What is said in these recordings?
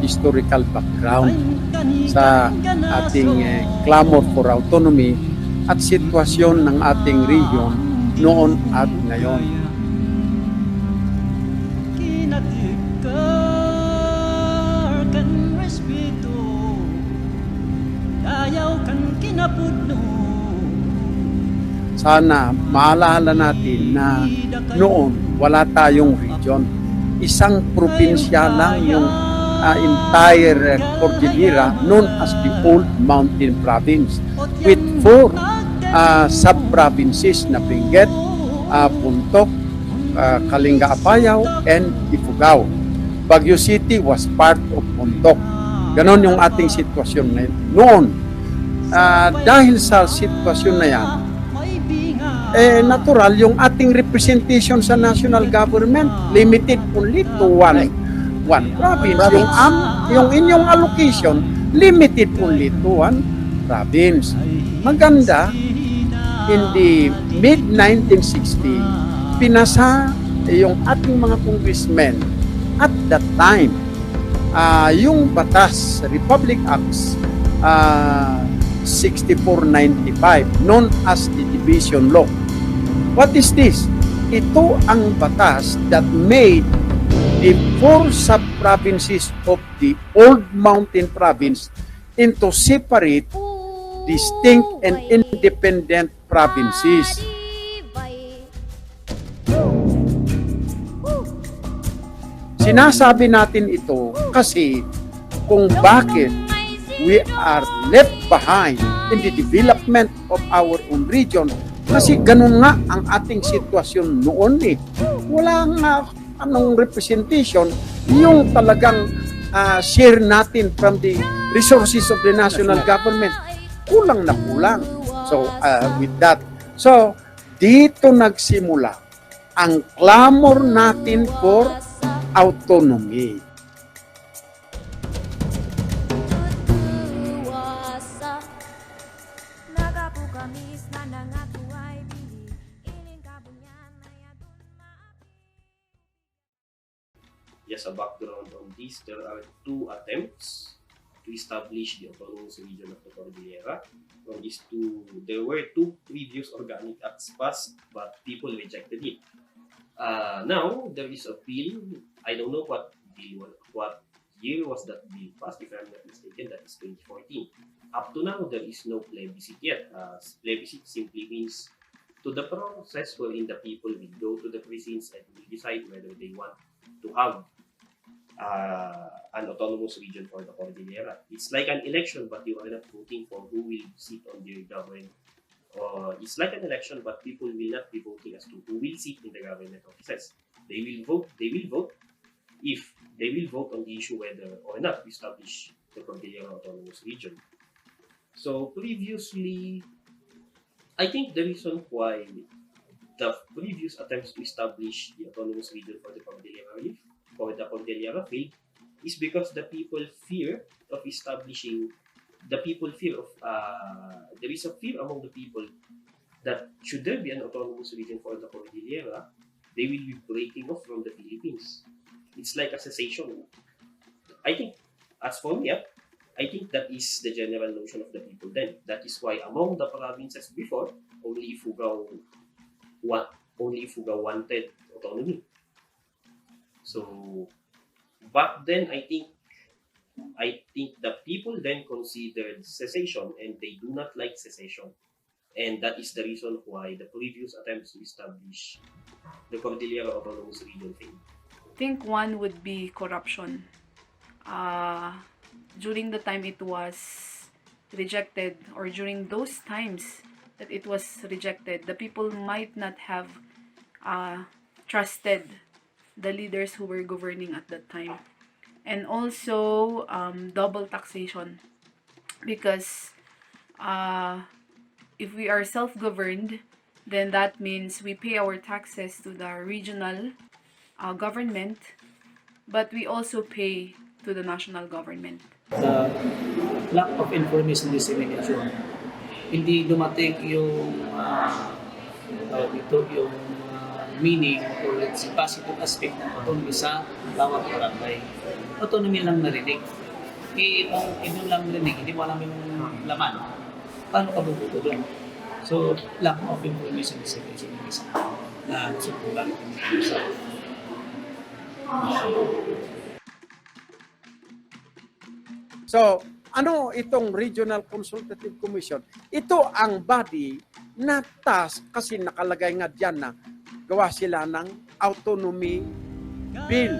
historical background sa ating clamor for autonomy at sitwasyon ng ating region noon at ngayon. Sana maalala natin na noon wala tayong region. Isang probinsya lang yung entire Cordillera known as the Old Mountain Province with 4 sub-provinces na Benguet, Puntok, Kalinga-Apayao, and Ifugao. Baguio City was part of Puntok. Ganon yung ating sitwasyon ngayon. Noon, dahil sa sitwasyon na yan, natural yung ating representation sa national government limited only to one province. Yung inyong allocation limited only to one province. Maganda, in the mid-1960, pinasa yung ating mga congressmen at that time yung batas, Republic Acts 6495, known as the Division Law. What is this? Ito ang batas that made the 4 sub-provinces of the Old Mountain Province into separate, distinct, and independent provinces. Sinasabi natin ito kasi kung bakit we are left behind in the development of our own region. Kasi ganun nga ang ating sitwasyon noon eh. Wala nga anong representation, yung talagang share natin from the resources of the national government. Kulang na kulang. So, with that. So, dito nagsimula ang clamor natin for autonomy. Just a background on this, there are 2 attempts to establish the autonomous region of the Cordillera. There were 2 previous organic acts passed, but people rejected it. Now, there is a bill. I don't know what year was that bill passed, if I'm not mistaken, that is 2014. Up to now, there is no plebiscite yet. Plebiscite simply means to the process wherein the people will go to the precincts and will decide whether they want to have an autonomous region for the Cordillera. It's like an election, but you are not voting for who will sit on the government. It's like an election, but people will not be voting as to who will sit in the government offices. They will vote if they will vote on the issue whether or not to establish the Cordillera Autonomous Region. So previously, I think the reason why the previous attempts to establish the autonomous region for the Cordillera failed is because the people fear of establishing. There is a fear among the people that should there be an autonomous region for the Cordillera, they will be breaking off from the Philippines. It's like a secession. I think, as for me, I think that is the general notion of the people then. That is why among the provinces before, only Ifugao wanted autonomy. So back then, I think the people then considered secession, and they do not like secession. And that is the reason why the previous attempts to establish the Cordillera Autonomous Region failed. I think one would be corruption. During the time it was rejected, or during those times that it was rejected, the people might not have trusted the leaders who were governing at that time. And also double taxation, because if we are self-governed, then that means we pay our taxes to the regional government, but we also pay to the national government. The lack of information dissemination, hindi dumating yung yung meaning or let's say positive aspect ng autonomy sa bawat barangay. autonomy lang narinig. Kung doon lang narinig, hindi mo alam yung laman. Paano ka bubuto doon? So, lack of information dissemination yung isa na gusto ko lang sa So, ano itong Regional Consultative Commission? Ito ang body na task kasi nakalagay nga dyan na gawa sila ng autonomy bill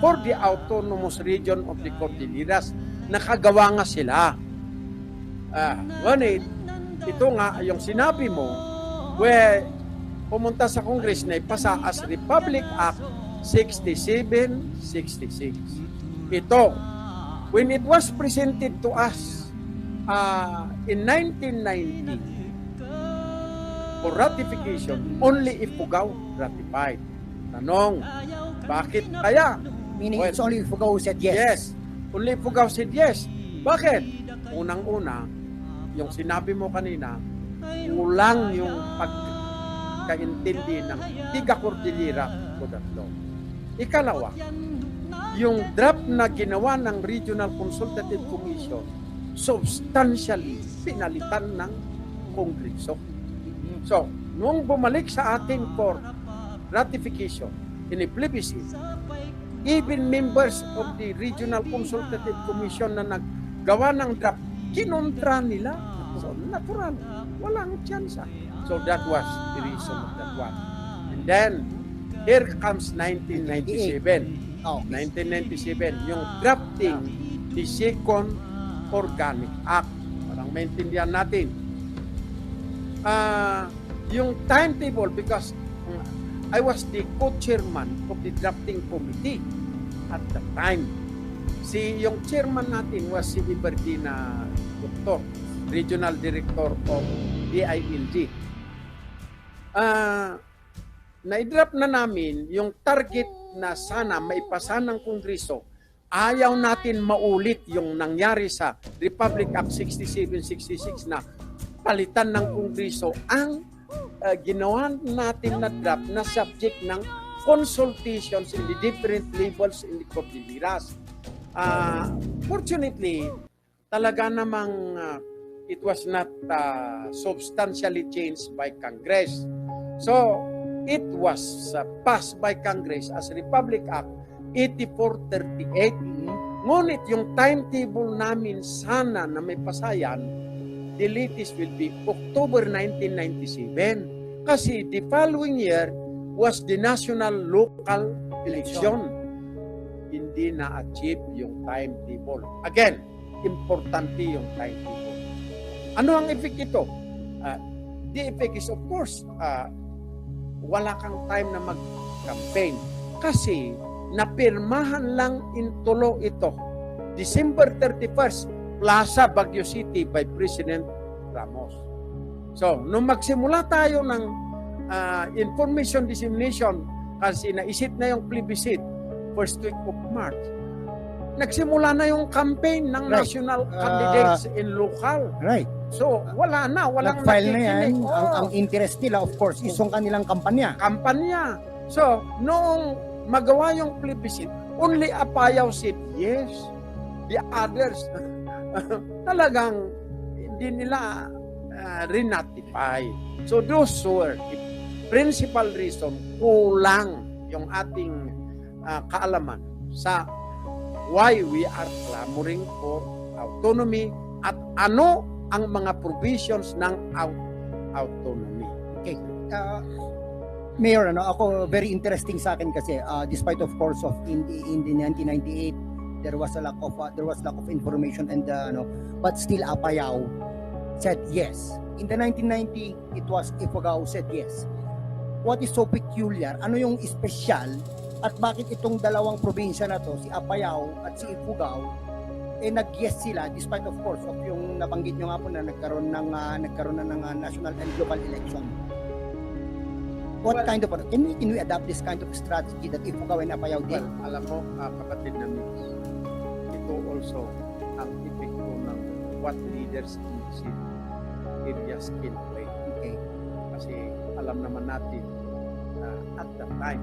for the autonomous region of the Cordilleras. Nakagawa nga sila. Ngunit, ito nga yung sinabi mo, where pumunta sa Congress na ipasa as Republic Act 6766. Ito, when it was presented to us in 1990 for ratification, only Ifugao ratified. Tanong, bakit kaya? Meaning Well, it's only Ifugao who said yes. Yes. Only Ifugao said yes. Bakit? Unang-una, yung sinabi mo kanina, kulang yung pagkaintindi ng Tiga Cordillera to that law. Ikalawa, yung draft na ginawa ng Regional Consultative Commission, substantially pinalitan ng Kongreso. So, nung bumalik sa atin for ratification in a plebiscite, even members of the Regional Consultative Commission na naggawa ng draft, kinontra nila. So, natural. Walang tsansa. So, that was the reason of that one. And then, here comes 1997. Oh, 1997, yung drafting the Second Organic Act. Parang maintindihan natin. Yung timetable, because I was the co-chairman of the drafting committee at the time. Yung chairman natin was si Iberdina Doctor, Regional Director of DILG. Na-draft na namin yung target na sana maipasa ng Kongreso. Ayaw natin maulit yung nangyari sa Republic Act 6766 na palitan ng Kongreso ang ginawa natin na draft na subject ng consultations in the different levels in the Cordilleras. Fortunately, talaga namang it was not substantially changed by Congress. So, it was passed by Congress as Republic Act 8438. Ngunit yung timetable namin sana na may pasayan, the latest will be October 1997. Kasi the following year was the national local election. Hindi na-achieve yung timetable. Again, importante yung timetable. Ano ang effect ito? The effect is of course, wala kang time na mag-campaign. Kasi napirmahan lang in tulo ito. December 31st, Plaza Baguio City by President Ramos. So, nung magsimula tayo ng information dissemination, kasi naisip na yung plebiscite, first week of March, nagsimula na yung campaign ng Right. national candidates in local. right. So, wala na, walang Nag-file na yan. nakikinig. Ang interest nila, of course, is yung kanilang kampanya. Kampanya. So, noong magawa yung plebiscite, only Apayao said yes. The others, talagang hindi nila re-notify. So, those were the principal reason, kulang yung ating kaalaman sa why we are clamoring for autonomy at ano ang mga provisions ng autonomy. Okay. Mayor, ako very interesting sa akin kasi despite of course of in the 1998 there was lack of information and but still Apayao said yes. In the 1990 it was Ifugao said yes. What is so peculiar? Ano yung special at bakit itong dalawang probinsya na to, si Apayao at si Ifugao, nag-yes sila despite of course of yung nabanggit nyo nga po na nagkaroon na ng national and local election. What kind of can we adapt this kind of strategy that Ifugao and Apayao did? Well, alam mo, kapatid namin, ito also ang epekto ng what leaders in the city areas can play. Okay. Kasi alam naman natin at that time,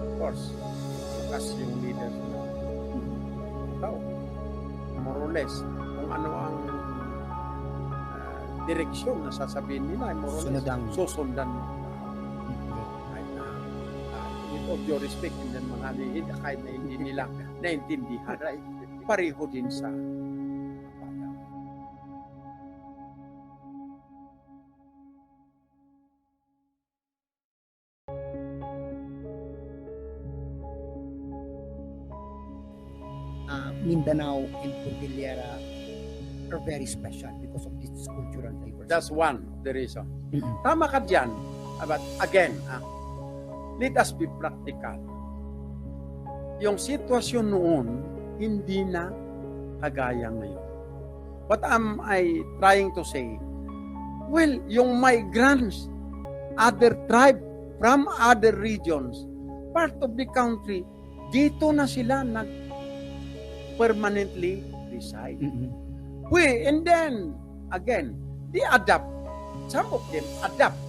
of course, kasi yung leaders daw. More or less. Kung ano ang direksyon na sasabihin nila, more or less, susundan mo. Kahit na, with all due respect, hindi mga nihid, kahit na hindi nila naintindihan, right? Pareho din sa bayan. Mindanao and Cordillera are very special because of this cultural diversity. That's one of the reason. Mhm. Tama ka dyan. But again, let us be practical. Yung sitwasyon noon, hindi na kagaya ngayon. What am I trying to say? Well, yung migrants, other tribe from other regions, part of the country, dito na sila permanently reside. Mhm. And then, again, they adapt. Some of them adapt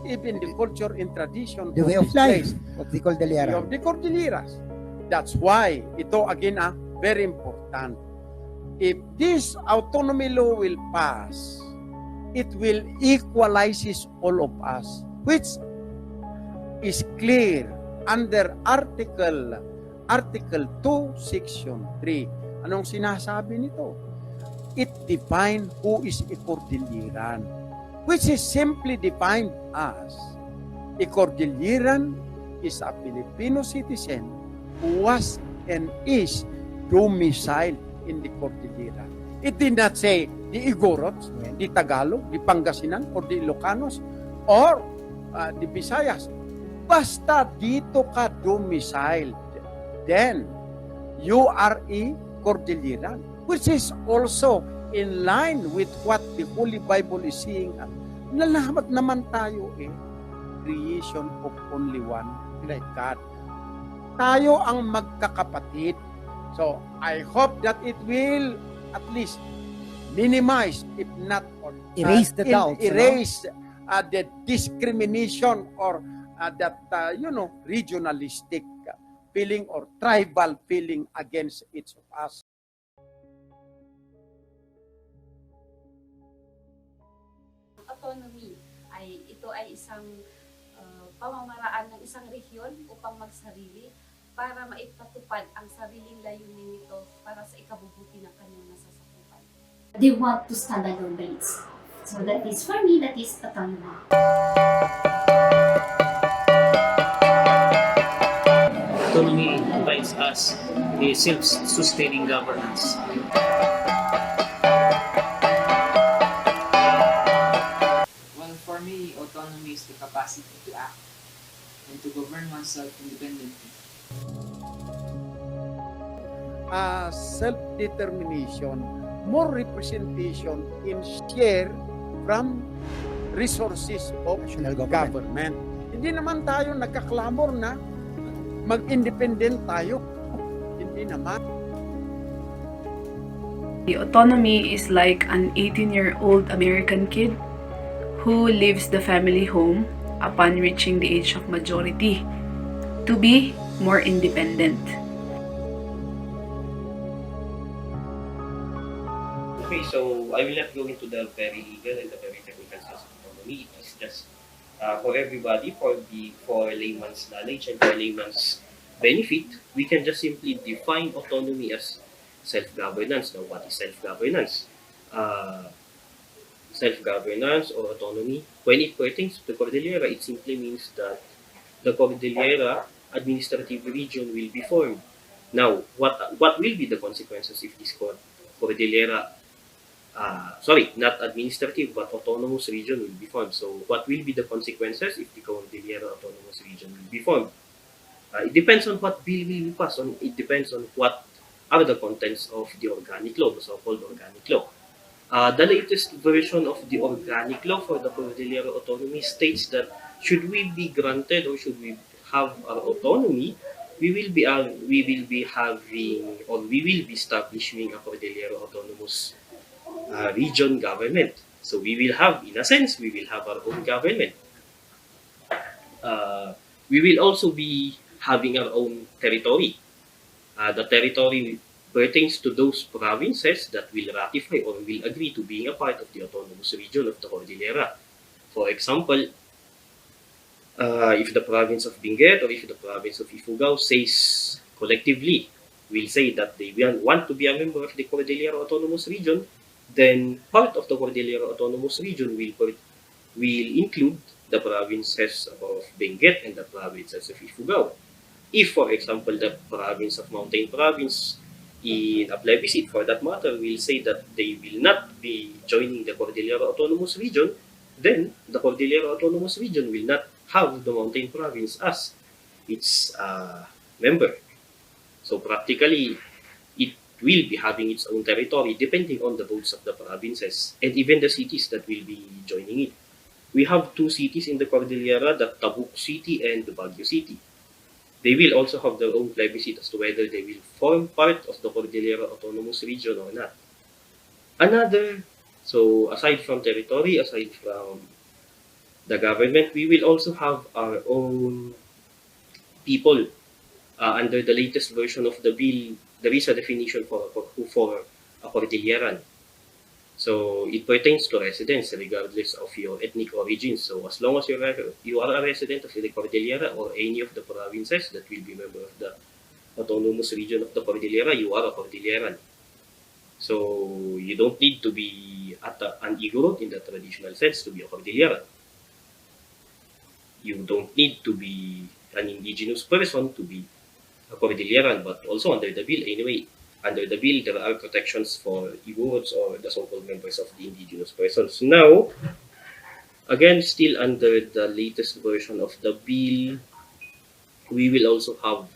even the culture and tradition The way of this life place, of the Cordillera. of the Cordilleras. That's why, ito again, very important. If this autonomy law will pass, it will equalizes all of us, which is clear under Article 2, Section 3. Anong sinasabi nito? It defines who is a Cordilleran, which is simply defined as a Cordilleran is a Filipino citizen who was and is domiciled in the Cordillera. It did not say the Igorots, the Tagalog, the Pangasinan, or the Ilocanos, or the Visayas. Basta dito ka domiciled, then you are a Cordilleran, which is also in line with what the Holy Bible is saying. Nalamat naman tayo creation of only one God. Tayo ang magkakapatid. So, I hope that it will at least minimize, if not Erase the doubts. erase the discrimination or that regionalistic feeling or tribal feeling against each of us. Autonomy ito ay isang pamamaraan ng isang rehiyon upang magsarili para maipatupad ang sariling layunin nito para sa ikabubuti ng kanyang nasasakupan. They want to stand alone by itself. So that is, for me, that is autonomy. Autonomy provides us a self-sustaining governance. Well, for me, autonomy is the capacity to act and to govern oneself independently. Self-determination, more representation in share from resources of National government. government. Hindi naman tayo nagkaklamor na mag-independent tayo. Hindi naman. The autonomy is like an 18-year-old American kid who leaves the family home upon reaching the age of majority to be more independent. Okay, so I will not go into the very legal and the very technical sense of autonomy. It is just for everybody, for layman's knowledge and for layman's benefit, we can just simply define autonomy as self-governance. Now, what is self-governance? Self-governance or autonomy, when it pertains to the Cordillera, it simply means that the Cordillera administrative region will be formed. Now, what will be the consequences if this Cordillera, not administrative but autonomous region will be formed? So, what will be the consequences if the Cordillera autonomous region will be formed? It depends on what bill will be passed on. It depends on what are the contents of the organic law, the so-called organic law. The latest version of the organic law for the Cordillera autonomy states that should we be granted or should we have our autonomy, we will be establishing a Cordillera autonomous region government. So we will have, in a sense, we will have our own government. We will also be having our own territory. The territory pertains to those provinces that will ratify or will agree to being a part of the autonomous region of the Cordillera. For example, if the province of Benguet or if the province of Ifugao says collectively, will say that they want to be a member of the Cordillera Autonomous Region, then part of the Cordillera Autonomous Region will include the provinces of Benguet and the provinces of Ifugao. If, for example, the province of Mountain Province in a plebiscite, for that matter, will say that they will not be joining the Cordillera Autonomous Region, then the Cordillera Autonomous Region will not have the Mountain Province as its member. So practically, it will be having its own territory depending on the votes of the provinces and even the cities that will be joining it. We have two cities in the Cordillera, the Tabuk City and the Baguio City. They will also have their own plebiscite as to whether they will form part of the Cordillera Autonomous Region or not. So aside from territory, aside from the government, we will also have our own people. Under the latest version of the bill, there is a definition for a Cordilleran. So it pertains to residents regardless of your ethnic origin. So as long as you are a resident of the Cordillera or any of the provinces that will be member of the autonomous region of the Cordillera, you are a Cordilleran. So you don't need to be an Igorot in the traditional sense to be a Cordilleran. You don't need to be an indigenous person to be a Cordilleran, but also under the bill anyway. Under the bill, there are protections for Igorots or the so-called members of the indigenous persons. Now, again, still under the latest version of the bill, we will also have,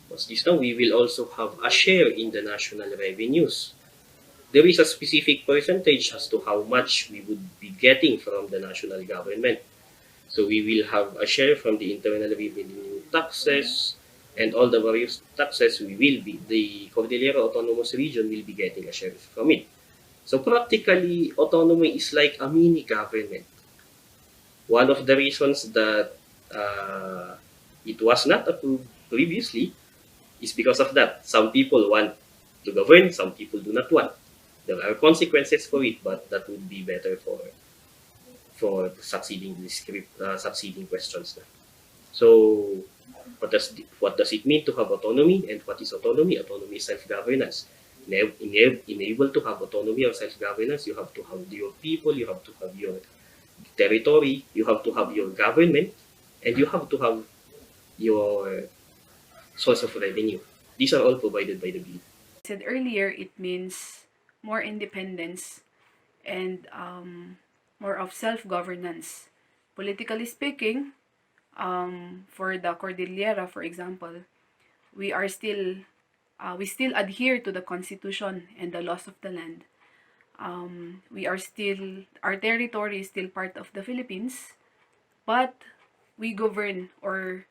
what's this now? We will also have a share in the national revenues. There is a specific percentage as to how much we would be getting from the national government. So we will have a share from the internal revenue taxes, and all the various taxes the Cordillera Autonomous Region will be getting a share from it. So practically, autonomy is like a mini government. One of the reasons that it was not approved previously is because of that. Some people want to govern, some people do not want. There are consequences for it, but that would be better for succeeding questions. So what does it mean to have autonomy, and what is autonomy? Autonomy is self-governance. Enable to have autonomy or self-governance, you have to have your people, you have to have your territory, you have to have your government, and you have to have your source of revenue. These are all provided by the bill. Said earlier, it means more independence and more of self-governance. Politically speaking, for the Cordillera, for example, we still adhere to the Constitution and the laws of the land. Our territory is still part of the Philippines, but we govern, or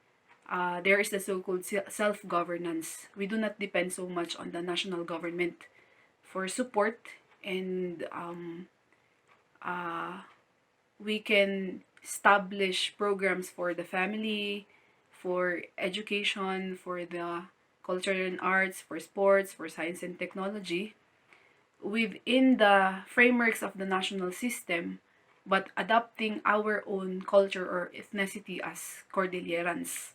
there is the so-called self-governance. We do not depend so much on the national government for support, and we can establish programs for the family, for education, for the culture and arts, for sports, for science and technology, within the frameworks of the national system, but adopting our own culture or ethnicity as Cordillerans.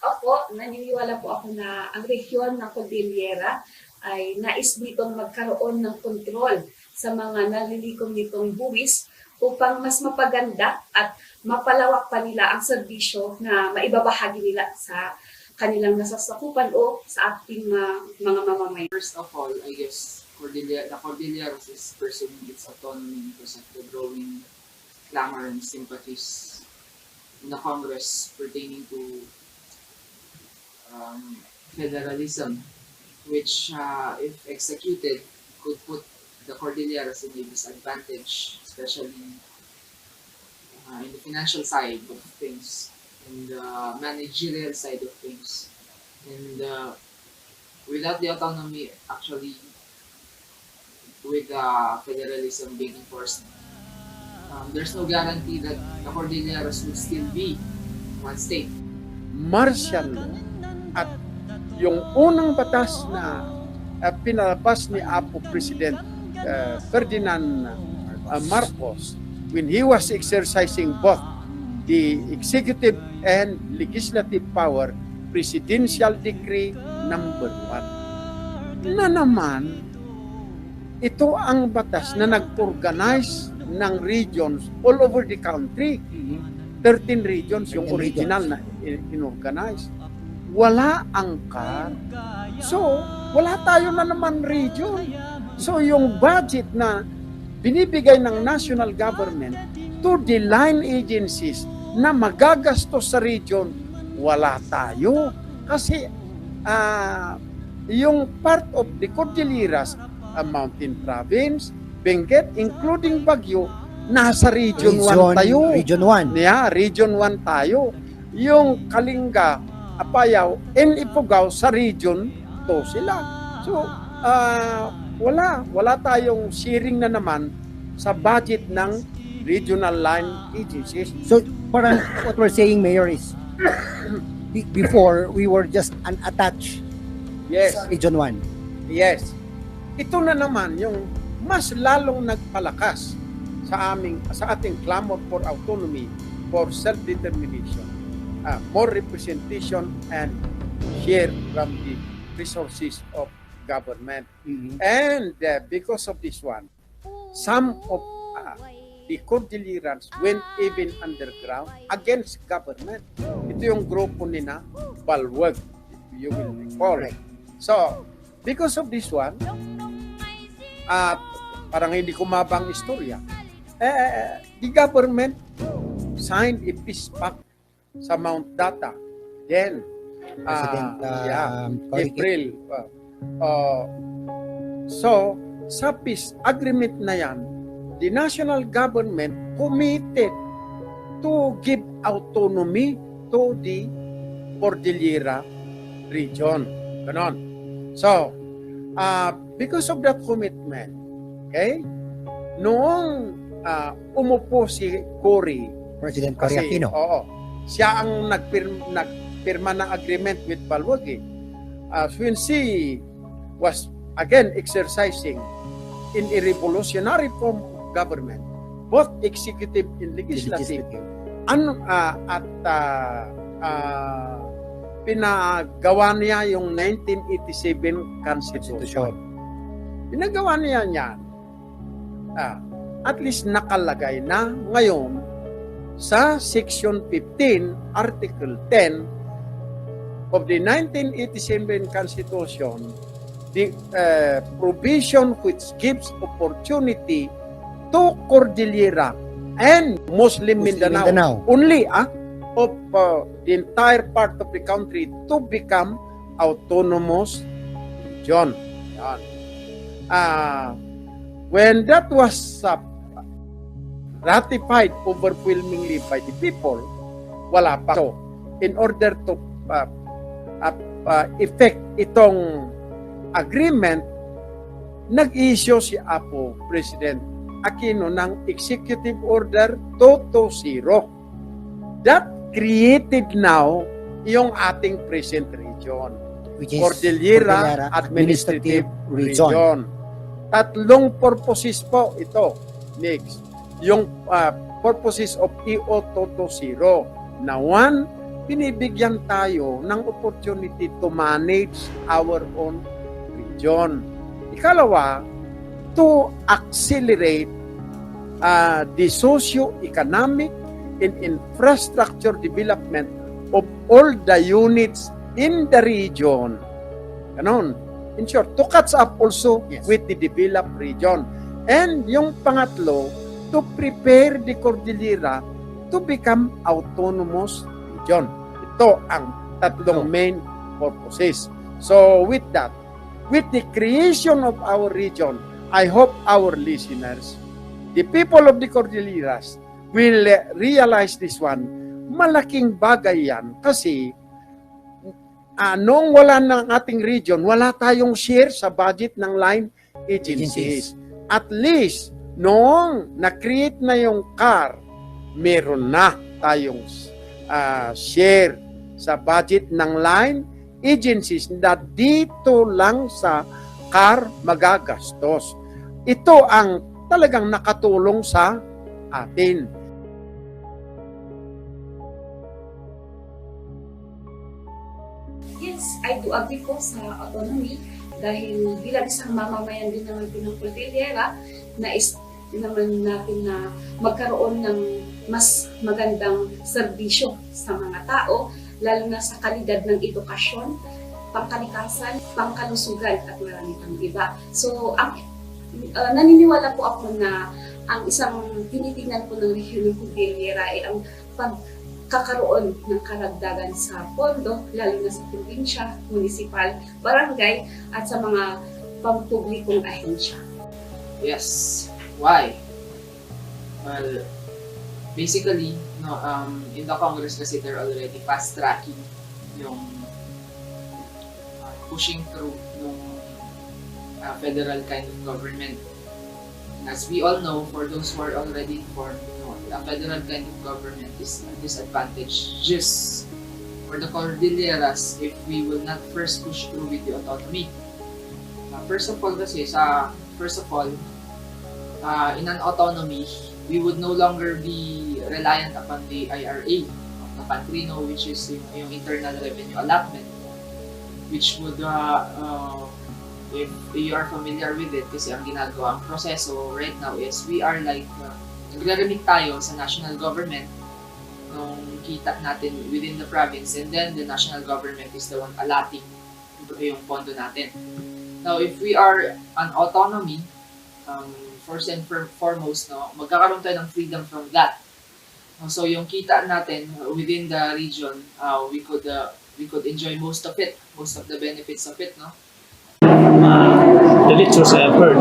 Ako, naniniwala po ako na ang rehiyon ng Cordillera ay nais ditong magkaroon ng kontrol sa mga nalilikom nitong buwis upang mas mapaganda at mapalawak pa nila ang serbisyo na maibabahagi nila sa kanilang nasasakupan o sa ating mga mamamayan. First of all, I guess the Cordilleras is pursuing its autonomy because of the growing clamor and sympathies in the Congress pertaining to federalism, which, if executed, could put the Cordilleras in a disadvantage, especially in the financial side of things, in the managerial side of things. And without the autonomy, actually, with federalism being enforced, there's no guarantee that the Cordilleras would still be one state. martial law at yung unang batas na pinalabas ni Apo President Ferdinand Marcos when he was exercising both the executive and legislative power, Presidential Decree number 1. Na naman, ito ang batas na nag-organize ng regions all over the country. 13 regions yung 13 original na inorganize. Wala ang CAR. So, wala tayo na naman region. So, yung budget na binibigay ng national government to the line agencies na magagastos sa region, wala tayo. Kasi, yung part of the Cordilleras, Mountain Province, Benguet, including Baguio, nasa Region 1 tayo. Region 1. Yeah, Region 1 tayo. Yung Kalinga, Apayao, and Ifugao sa Region 2 sila. So, wala tayong sharing na naman sa budget ng regional line agencies. So, parang what we're saying, Mayor, is before, we were just unattached Yes, sa Region 1. yes. Ito na naman yung mas lalong nagpalakas sa ating clamor for autonomy, for self-determination, more representation and share from the resources of government. And because of this one, some of the Cordillerans went even underground against government. Ito yung grupo nina Balwag, if you will recall. So, because of this one, parang hindi kumabang istorya, the government signed a peace pact sa Mount Data. Then, President April. So, sa peace agreement na yan, the national government committed to give autonomy to the Cordillera region. Ganon. So, because of that commitment, okay, noong umupo si Cory, President Cory Aquino. Oo, siya ang nagpirma ng agreement with Balwag. When she was again exercising in a revolutionary form of government, both executive and legislative, pinagawa niya yung 1987 Constitution. Pinagawa niya yan. At least nakalagay na ngayon sa Section 15, Article 10 of the 1987 Constitution, the provision which gives opportunity to Cordillera and Muslim Mindanao only of the entire part of the country to become autonomous region. When that was ratified overwhelmingly by the people, wala pa. So, in order to effect itong agreement, nag-issue si Apo President Aquino ng Executive Order 220. That created now yung ating present region, Which is Cordillera Administrative Region. Tatlong purposes po ito, Nix. Yung purposes of EO 220 na one, binibigyan tayo ng opportunity to manage our own region. Ikalawa, to accelerate the socio-economic and infrastructure development of all the units in the region. Ganon. In short, to catch up also with the developed region. And yung pangatlo, to prepare the Cordillera to become autonomous region. Ito ang tatlong main purposes. So with that, with the creation of our region, I hope our listeners, the people of the Cordilleras, will realize this one. Malaking bagay yan kasi noong wala ng ating region, wala tayong share sa budget ng line agencies. At least, noong na-create na yung CAR, meron na tayong share sa budget ng line agencies na dito lang sa CAR magagastos. Ito ang talagang nakatulong sa atin. Yes, I do agree po sa autonomy dahil bilang isang mamamayan din naman po ng Cordillera, nais naman natin na magkaroon ng mas magandang serbisyo sa mga tao, lalo na sa kalidad ng edukasyon, pangkalikasan, pangkalusugan at marami pang iba. So, naniniwala po ako na ang isang tinitingnan po ng rehiyon ng Cordillera ay ang pagkakaroon ng karagdagan sa pondo, lalo na sa probinsya, munisipal, barangay, at sa mga pampublikong ahensya. Yes. Why? Well, basically, no, in the Congress kasi they're already fast-tracking yung pushing through yung federal kind of government. And as we all know, for those who are already informed, the federal kind of government is a disadvantage just for the Cordilleras if we will not first push through with the autonomy. First of all, in an autonomy, we would no longer be reliant upon the IRA of the country, no, which is yung internal revenue allotment, which would, if you are familiar with it, kasi ang ginagawa ang proseso right now is we are like, nagre-remit tayo sa national government nung kita natin within the province, and then the national government is the one allotting yung pondo natin. Now, if we are an autonomy, first and foremost, no, magkakaroon tayo ng freedom from that. So yung kita natin within the region, we could enjoy most of it, most of the benefits of it, no? The lectures I have heard,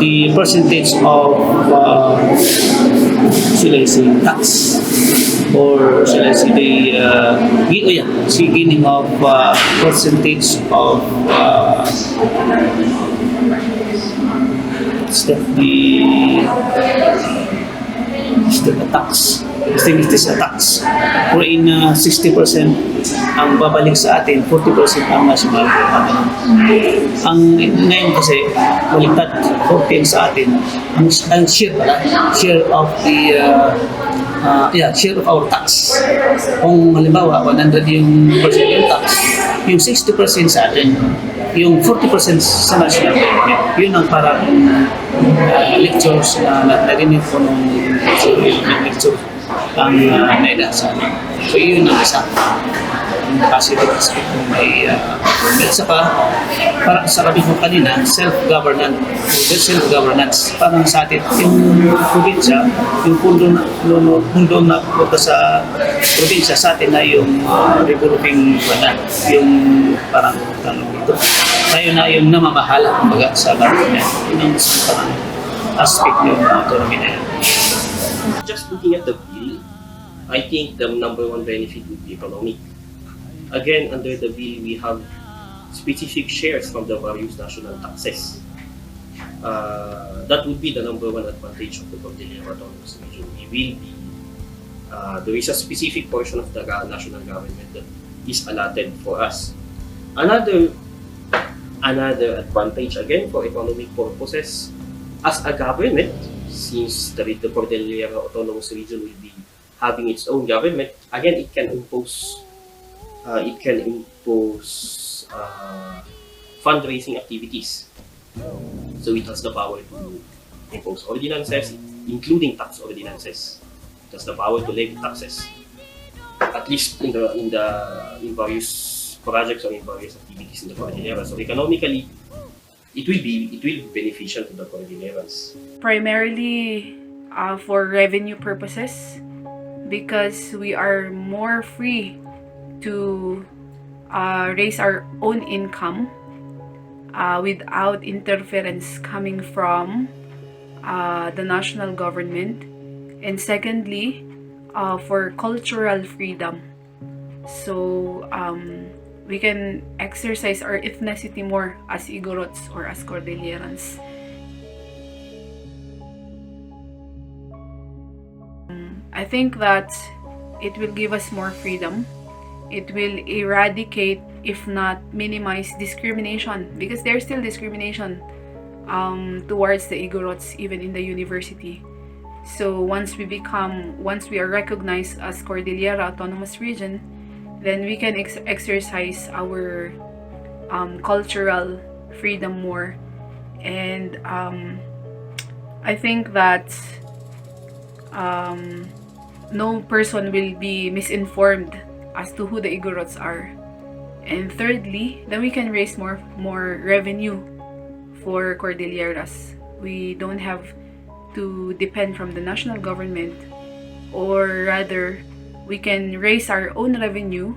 the percentage of, shall I say, tax, or shall I say, gaining of percentage of tax. This a tax. Wherein 60% ang babalik sa atin, 40% ang national. Ang ngayon kasi, baliktad, 40% sa atin. Ang share of the share of our tax. Kung halimbawa, 100 yung percent yung tax, yung 60% sa atin, yung 40% sa national government. Yun ang parang lectures na narinig ko nung lecture ang naida sa amin. So yun ang isa. Yung positive aspect kung may at saka, parang sa sabi ko kanina, self-governance. Parang sa atin, yung probinsya, yung pundo na punta sa probinsya, sa atin na yung developing yung parang dito. Tayo na yung namamahala kumbaga sa government. Yun ang isang parang aspect yung autonomy na yun. Just looking at the bill, I think the number one benefit would be economic. Again, under the bill, we have specific shares from the various national taxes. That would be the number one advantage of the Cordillera Autonomous Region. We will be, there is a specific portion of the national government that is allotted for us. Another advantage, again, for economic purposes, as a government, since the Cordillera Autonomous Region will be having its own government, again, it can impose fundraising activities. So it has the power to impose ordinances, including tax ordinances. It has the power to levy taxes, at least in various projects or in various activities in the Cordillera. So economically, it will be beneficial to the Cordilleras. Primarily for revenue purposes, because we are more free to raise our own income without interference coming from the national government. And secondly, for cultural freedom. So we can exercise our ethnicity more as Igorots or as Cordillerans. I think that it will give us more freedom. It will eradicate, if not minimize, discrimination, because there's still discrimination towards the Igorots even in the university. So once we are recognized as Cordillera Autonomous Region, then we can exercise our cultural freedom more. And I think that no person will be misinformed as to who the Igorots are. And thirdly, then we can raise more revenue for Cordilleras. We don't have to depend from the national government, or rather, we can raise our own revenue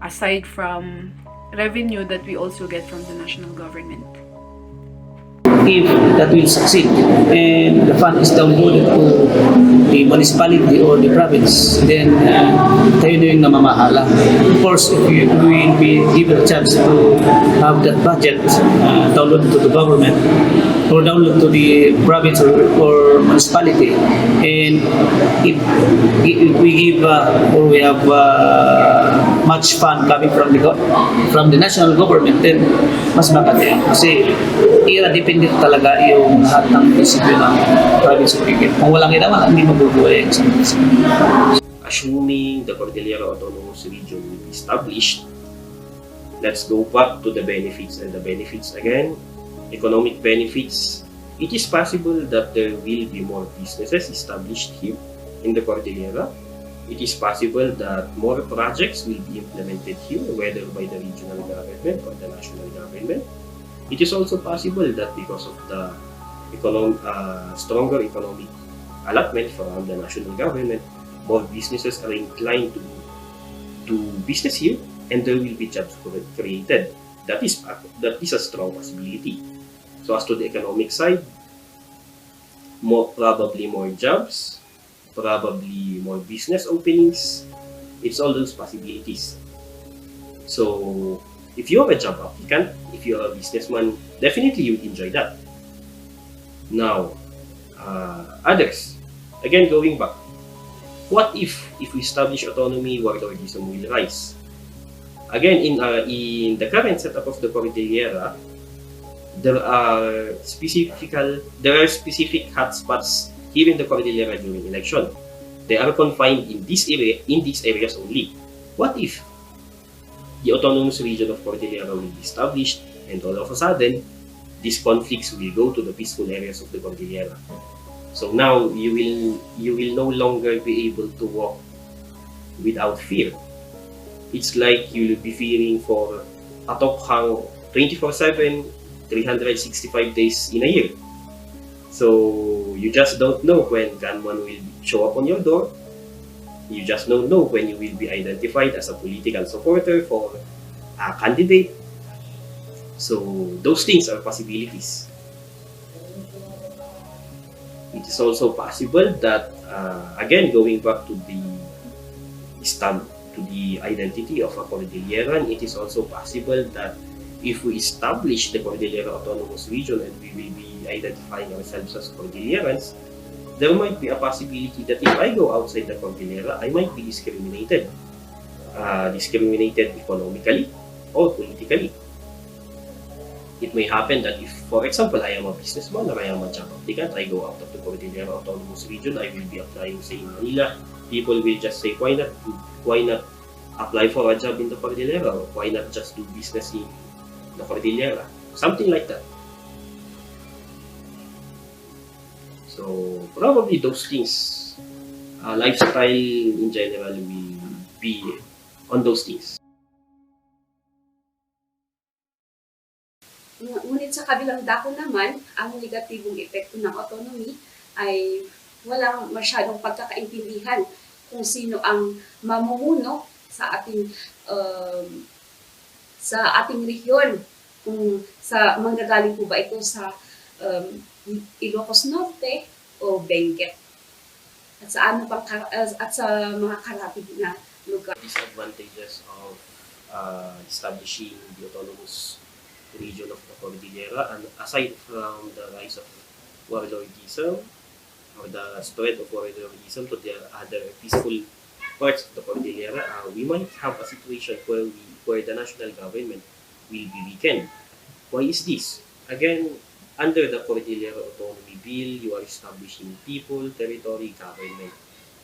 aside from revenue that we also get from the national government. If that will succeed and the fund is downloaded to the municipality or the province, then tayo na yung namamahala. Of course, if we will be given a chance to have that budget downloaded to the government or download to the province or municipality, and if we give or we have much fund coming from the national government, then mas maganda. Kasi depende talaga yung lahat ng prinsipyo ng province of Quezon. Kung walang ginawa, hindi mabubuhay sa Assuming the Cordillera Autonomous Region will be established, let's go back to the benefits and the benefits again. Economic benefits. It is possible that there will be more businesses established here in the Cordillera. It is possible that more projects will be implemented here, whether by the regional government or the national government. It is also possible that because of the stronger economic allotment from the national government, more businesses are inclined to do business here, and there will be jobs created. That is a strong possibility. So as to the economic side, probably more jobs, probably more business openings. It's all those possibilities. So if you're a job applicant, if you're a businessman, definitely you enjoy that. Now, others, again going back, what if we establish autonomy, warlordism will rise? Again, in the current setup of the Cordillera, there are specific hotspots here in the Cordillera during election. They are confined in these areas only. What if the autonomous region of Cordillera will be established, and all of a sudden, these conflicts will go to the peaceful areas of the Cordillera? So now you will no longer be able to walk without fear. It's like you'll be fearing for atokhang 24/7, 365 days in a year. So you just don't know when gunman will show up on your door. You just don't know when you will be identified as a political supporter for a candidate. So those things are possibilities. It is also possible that, again, going back to the identity of a Cordilleran, it is also possible that if we establish the Cordillera Autonomous Region and we will be identifying ourselves as Cordillerans, there might be a possibility that if I go outside the Cordillera, I might be discriminated. Discriminated economically or politically. It may happen that if, for example, I am a businessman or I am a job applicant, I go out of the Cordillera Autonomous Region, I will be applying, say, in Manila. People will just say, why not apply for a job in the Cordillera, or why not just do business in the Cordillera? Something like that. So probably those things, lifestyle in general will be on those things. Ngunit sa kabilang dako naman, ang negatibong epekto ng autonomy ay walang masyadong pagkakaintindihan kung sino ang mamumuno sa ating rehiyon. Kung manggagaling po ba ito sa Ilocos Norte o Benguet, at sa mga karapit na lugar. Disadvantages of establishing the autonomous region of the Cordillera, and aside from the rise of warlordism or the spread of warlordism to the other peaceful parts of the Cordillera, we might have a situation where the national government will be weakened. Why is this? Again, under the Cordillera Autonomy Bill, you are establishing people, territory, government,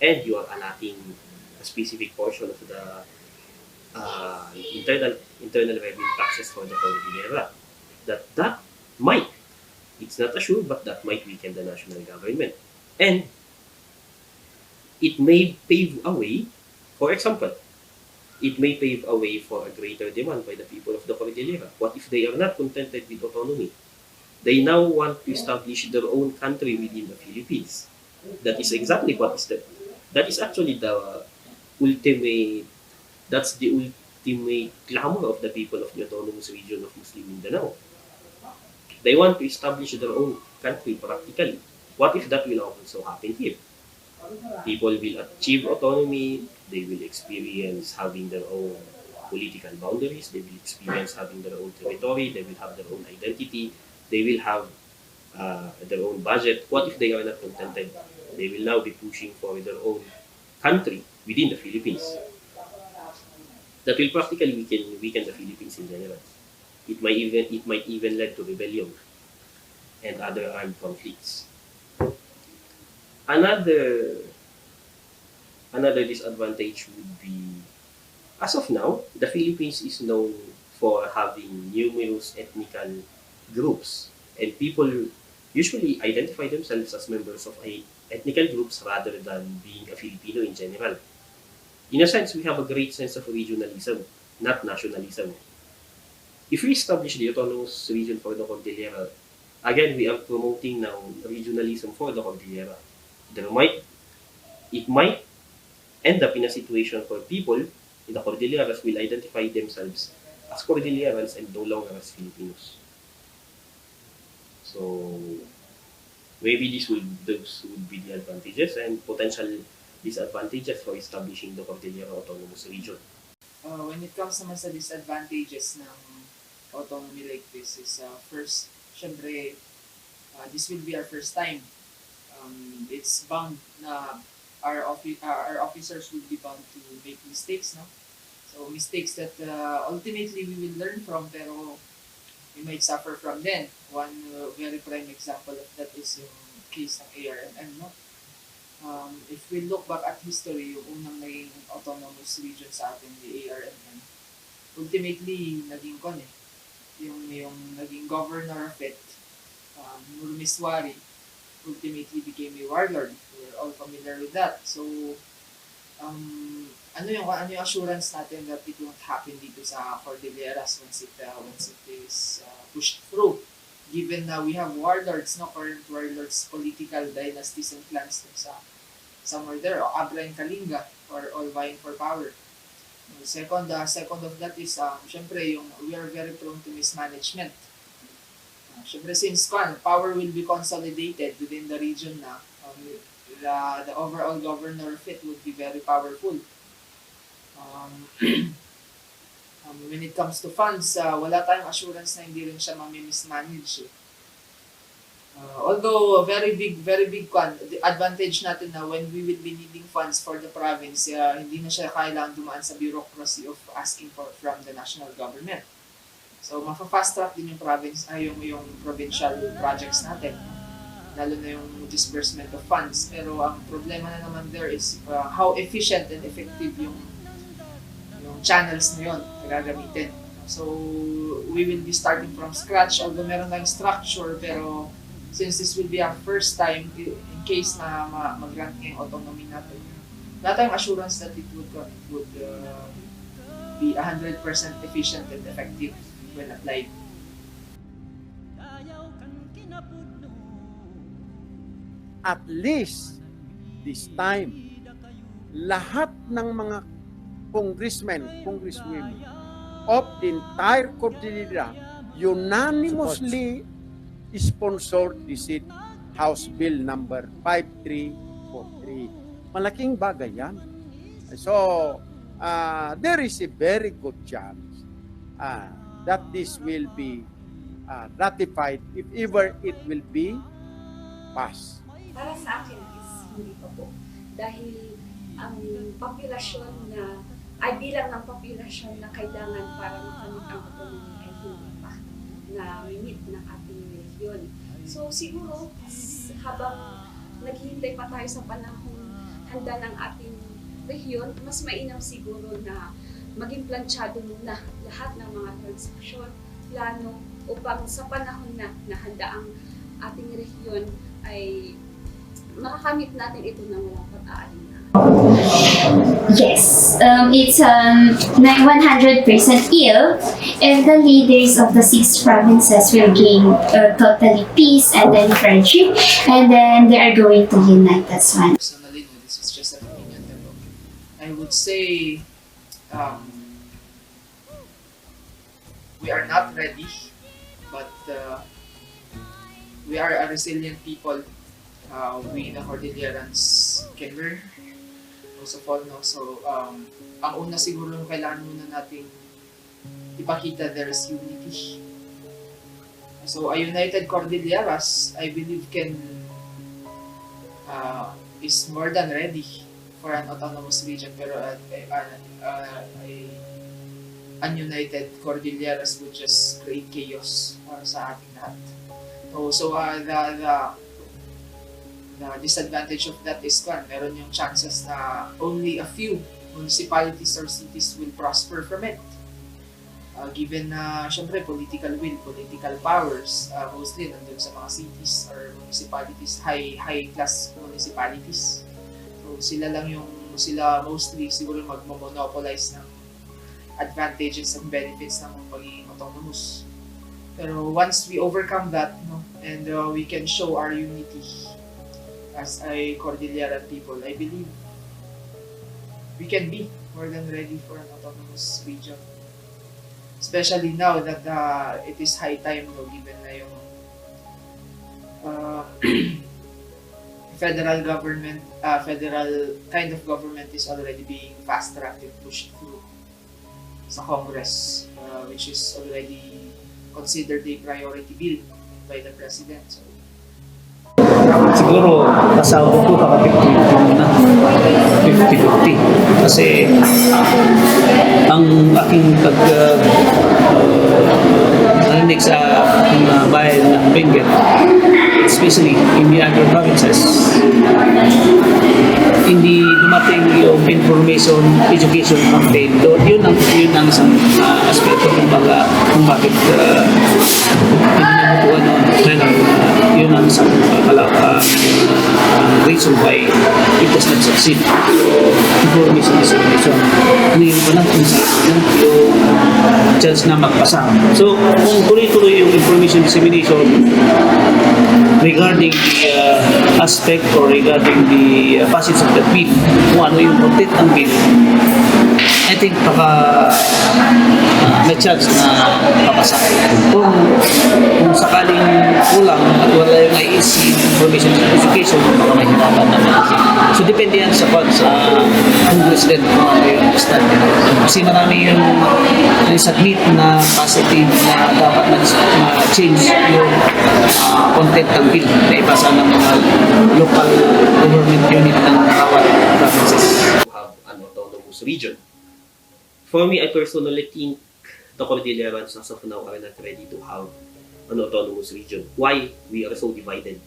and you are allotting a specific portion of the internal revenue taxes for the Cordillera. That might, it's not assured, but that might weaken the national government. And it may pave a way, for example, it may pave a way for a greater demand by the people of the Cordillera. What if they are not contented with autonomy? They now want to establish their own country within the Philippines. That is exactly what is that is actually the ultimate, that's the ultimate clamor of the people of the autonomous region of Muslim Mindanao. They want to establish their own country practically. What if that will also happen here? People will achieve autonomy, they will experience having their own political boundaries, they will experience having their own territory, they will have their own identity, they will have their own budget. What if they are not contented? They will now be pushing for their own country within the Philippines. That will practically weaken the Philippines in general. It might even lead to rebellion and other armed conflicts. Another disadvantage would be, as of now, the Philippines is known for having numerous ethnical groups, and people usually identify themselves as members of ethnical groups rather than being a Filipino in general. In a sense, we have a great sense of regionalism, not nationalism. If we establish the autonomous region for the Cordillera, again, we are promoting now regionalism for the Cordillera. It might end up in a situation where people in the Cordilleras will identify themselves as Cordillerans and no longer as Filipinos. So maybe those would be the advantages and potential disadvantages for establishing the Cordillera Autonomous Region. When it comes naman sa disadvantages ng autonomy like this is first, syempre, this will be our first time. It's bound na our officers will be bound to make mistakes, no? So mistakes that ultimately we will learn from, pero we might suffer from them. One very prime example of that is yung case ng ARMM, no? If we look back at history, yung unang naging autonomous region sa atin, the ARMM, ultimately naging yung naging governor of it, Nurmiswari, ultimately became a warlord. We're all familiar with that. So, ano yung assurance natin that it won't happen dito sa Cordilleras once it is pushed through? Given na we have warlords, no, current warlords, political dynasties and clans somewhere there, o Abra and Kalinga, are all vying for power. Second of that is, syempre, we are very prone to mismanagement. Syempre, since power will be consolidated within the region na, the overall governor of it would be very powerful. When it comes to funds, wala tayong assurance na hindi rin siya mami-mismanage. Although very big the advantage natin na when we will be needing funds for the province, hindi na siya kailangan dumaan sa bureaucracy of asking from the national government. So mafa-fast track din yung yung provincial projects natin, lalo na yung disbursement of funds. Pero ang problema na naman there is how efficient and effective yung channels na yun na gagamitin. So we will be starting from scratch, although meron tayong structure, pero since this will be our first time, in case na mag-grant ngayong autonomy natin, wala tayong assurance that it would be 100% efficient and effective when applied. At least this time, lahat ng mga congresswomen of the entire Cordillera unanimously sponsored the House Bill number 5343. Malaking bagay yan. So, there is a very good chance that this will be ratified if ever it will be passed. Para sa akin is hindi pa po. Dahil ang populasyon na ay bilang ng populasyon na kailangan para makamit ang autonomy ay hindi pa na limit ng ating rehiyon. So siguro habang naghihintay pa tayo sa panahon handa ng ating rehiyon, mas mainam siguro na maging planchado muna lahat ng mga transaksyon, plano, upang sa panahon na handa ang ating rehiyon ay makakamit natin ito ng walang pag-aalinlangan. Yes, it's 100% ill if the leaders of the 6 provinces will gain totally peace and then friendship, and then they are going to unite as one. Personally, no, this is just an opinion. Pero I would say we are not ready, but we are a resilient people. We the Cordillerans can learn. Most of all, no? So, ang una siguro kailangan muna nating ipakita there is unity. So, a united Cordilleras, I believe is more than ready for an autonomous region. Pero ununited Cordilleras would just create chaos sa ating lahat. So, the disadvantage of that is meron yung chances na only a few municipalities or cities will prosper from it. Given na, syempre, political will, political powers, mostly nandun sa mga cities or municipalities, high-class municipalities. So, sila mostly siguro magmonopolize ng advantages and benefits ng pagiging autonomous. Pero once we overcome that, no, and we can show our unity as a Cordilleran people, I believe we can be more than ready for an autonomous region. Especially now that it is high time, no, given na yung federal kind of government is already being fast-tracked and pushed through sa Congress, which is already considered a priority bill by the President. So, Siguro, kasama ko baka 50-50. Kasi ang aking narinig sa bayan ng Benguet, especially in the other provinces, hindi dumating yung information, education campaign. So, yun ang isang aspekto kung bakit hindi namutuan yun ang isang reason why it does not succeed. Information dissemination. Ano yun pa lang kung saan yung chance na magpasa. So, kung tuloy-tuloy yung information dissemination regarding the aspect or regarding the passage of the bill, kung ano yung content ng bill, I think may chance na papasa. Kung sakaling kulang at wala yung IEC information education, baka mahirapan naman. So depende yan sa Congress din kung ano yung stand. Kasi marami yung submit na positive na dapat na-change yung content ng bill na ipasa ng mga local government unit ng bawat provinces. Have an autonomous region. For me, I personally think the Cordillerans as of now are not ready to have an autonomous region. Why? We are so divided.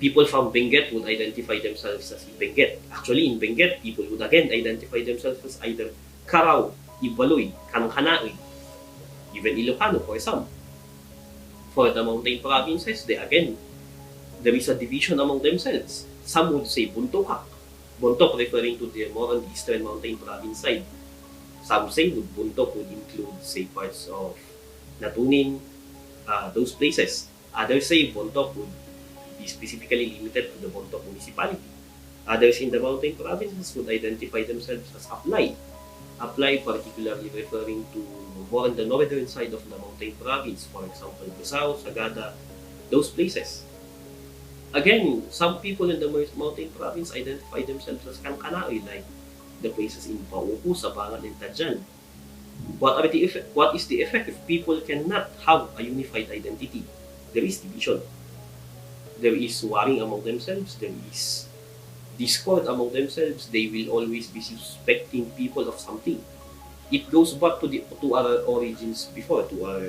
People from Benguet would identify themselves as Benguet. Actually, in Benguet, people would again identify themselves as either Carao, Ibaloy, Kanangkanaoy, even Ilocano for some. For the mountain provinces, there is a division among themselves. Some would say Buntokak. Bontok referring to the more on the eastern mountain province side. Some say Buntok would include, say, parts of Natunin, those places. Others say Bontok would be specifically limited to the Bontok municipality. Others in the mountain provinces would identify themselves as Aplay. Aplay particularly referring to more on the northern side of the mountain province, for example, Busao, Sagada, those places. Again, some people in the mountain province identify themselves as Kankanaoy, like the places in Pauku, Sabangan, and Tadjan. What is the effect if people cannot have a unified identity? There is division. There is warring among themselves. There is discord among themselves. They will always be suspecting people of something. It goes back to our origins before, to our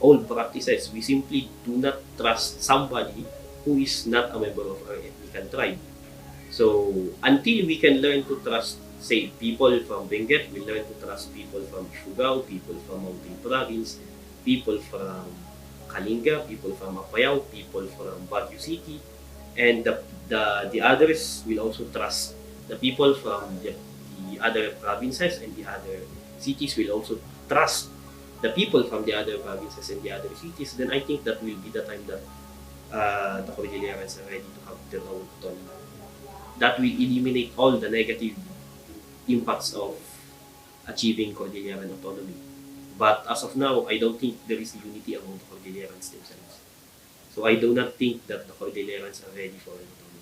old practices. We simply do not trust somebody who is not a member of our ethnic tribe. So until we can learn to trust, say, people from Benguet, we learn to trust people from Ifugao, people from Mountain Province, people from Kalinga, people from Apayao, people from Baguio City, and the others will also trust the people from the other provinces, and the other cities will also trust the people from the other provinces and the other cities. Then I think that will be the time that the Cordillerans are ready to have their own autonomy. That will eliminate all the negative impacts of achieving Cordilleran autonomy. But as of now, I don't think there is unity among the Cordillerans themselves. So I do not think that the Cordillerans are ready for an autonomy.